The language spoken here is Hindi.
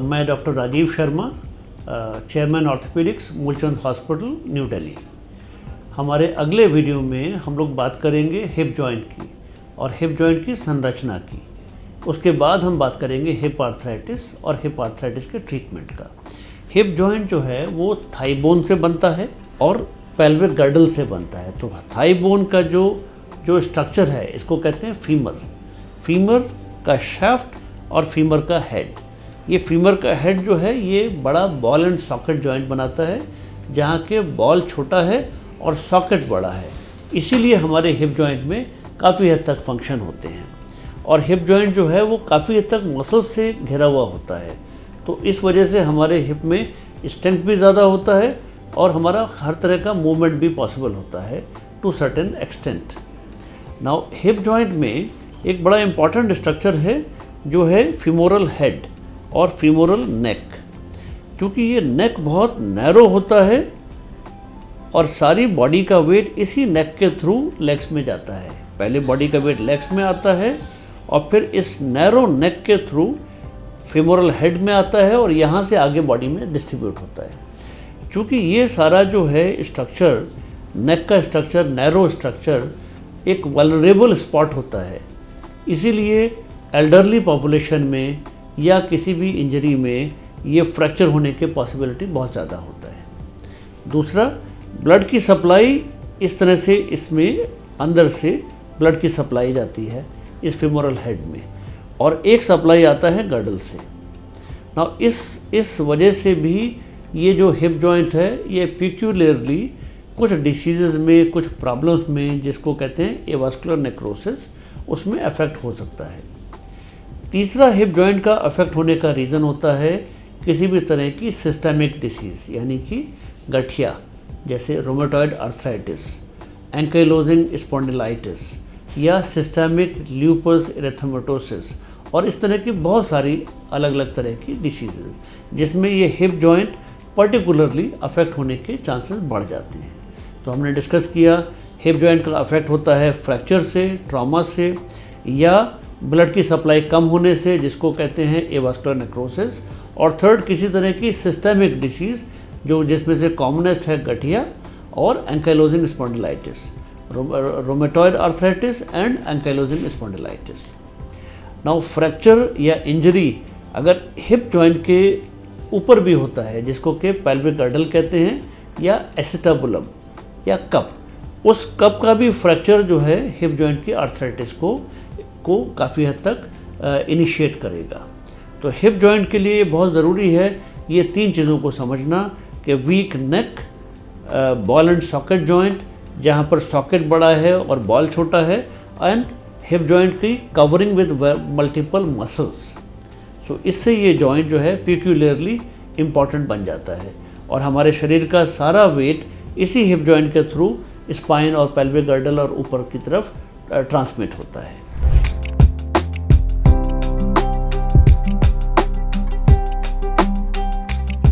मैं doctor Rajeev Sharma, chairman orthopaedics, Moolchand hospital, new Delhi. हमारे अगले वीडियो में हम लोग बात करेंगे हिप जॉइंट की और हिप जॉइंट की संरचना की। उसके बाद हम बात करेंगे हिप आर्थराइटिस और हिप आर्थराइटिस के ट्रीटमेंट का। हिप जॉइंट जो है वो थाई बोन से बनता है और पेल्विक गर्डल से बनता है। तो थाई बोन का जो स्ट्रक्चर है इसको कहते हैं फीमर। फीमर का शाफ्ट और फीमर का हेड। ये फीमर का हेड जो है ये बड़ा बॉल एंड सॉकेट जॉइंट बनाता है, जहाँ के बॉल छोटा है और सॉकेट बड़ा है। इसीलिए हमारे हिप जॉइंट में काफ़ी हद तक फंक्शन होते हैं। और हिप जॉइंट जो है वो काफ़ी हद तक मसल से घिरा हुआ होता है। तो इस वजह से हमारे हिप में स्ट्रेंथ भी ज़्यादा होता है और हमारा हर तरह का मूवमेंट भी पॉसिबल होता है to certain extent. Now hip joint में एक बड़ा इम्पॉर्टेंट स्ट्रक्चर है जो है फीमोरल हेड और फीमोरल नेक। क्योंकि ये नेक बहुत नैरो होता है और सारी बॉडी का वेट इसी नेक के थ्रू लेग्स में जाता है। पहले बॉडी का वेट लेग्स में आता है और फिर इस नैरो नेक के थ्रू फीमोरल हेड में आता है और यहाँ से आगे बॉडी में डिस्ट्रीब्यूट होता है। क्योंकि ये सारा जो है स्ट्रक्चर, नेक का स्ट्रक्चर, नैरो स्ट्रक्चर एक वल्नरेबल स्पॉट होता है, इसीलिए एल्डरली पॉपुलेशन में या किसी भी इंजरी में ये फ्रैक्चर होने के पॉसिबिलिटी बहुत ज़्यादा होता है। दूसरा, ब्लड की सप्लाई इस तरह से इसमें अंदर से ब्लड की सप्लाई जाती है इस फीमोरल हेड में और एक सप्लाई आता है गर्डल से। ना इस वजह से भी ये जो हिप जॉइंट है ये पिक्यूलियरली कुछ डिसीज़ में, कुछ प्रॉब्लम्स में, जिसको कहते हैं एवास्कुलर नेक्रोसिस, उसमें अफेक्ट हो सकता है। तीसरा, हिप जॉइंट का अफेक्ट होने का रीज़न होता है किसी भी तरह की सिस्टेमिक डिसीज़, यानी कि गठिया, जैसे रोमेटॉइड आर्थराइटिस, एंकाइलोजिंग स्पॉन्डिलाइटिस या सिस्टेमिक ल्यूपस एरिथेमेटोसिस और इस तरह की बहुत सारी अलग अलग तरह की डिसीज़ जिसमें ये हिप जॉइंट पर्टिकुलरली अफेक्ट होने के चांसेस बढ़ जाते हैं। तो हमने डिस्कस किया हिप जॉइंट का अफेक्ट होता है फ्रैक्चर से, ट्रॉमा से या ब्लड की सप्लाई कम होने से, जिसको कहते हैं एवास्कुलर नेक्रोसिस। और थर्ड, किसी तरह की सिस्टेमिक डिसीज़ जिसमें से कॉमनेस्ट है गठिया और ankylosing spondylitis, rheumatoid arthritis and ankylosing spondylitis. Now fracture या इंजरी अगर हिप जॉइंट के ऊपर भी होता है, जिसको कि पेल्विक गर्डल कहते हैं या एसिटाबुलम या कप, उस कप का भी फ्रैक्चर जो है हिप जॉइंट की आर्थराइटिस को काफ़ी हद तक इनिशिएट करेगा। तो हिप जॉइंट के लिए बहुत ज़रूरी है ये तीन चीज़ों को समझना कि weak neck, ball and socket joint जहाँ पर सॉकेट बड़ा है और बॉल छोटा है, एंड हिप जॉइंट की covering with multiple muscles. So इससे ये जॉइंट जो है पिक्यूलियरली इम्पॉर्टेंट बन जाता है और हमारे शरीर का सारा वेट इसी हिप जॉइंट के थ्रू स्पाइन और पेल्विक गर्डल और ऊपर की तरफ ट्रांसमिट होता है।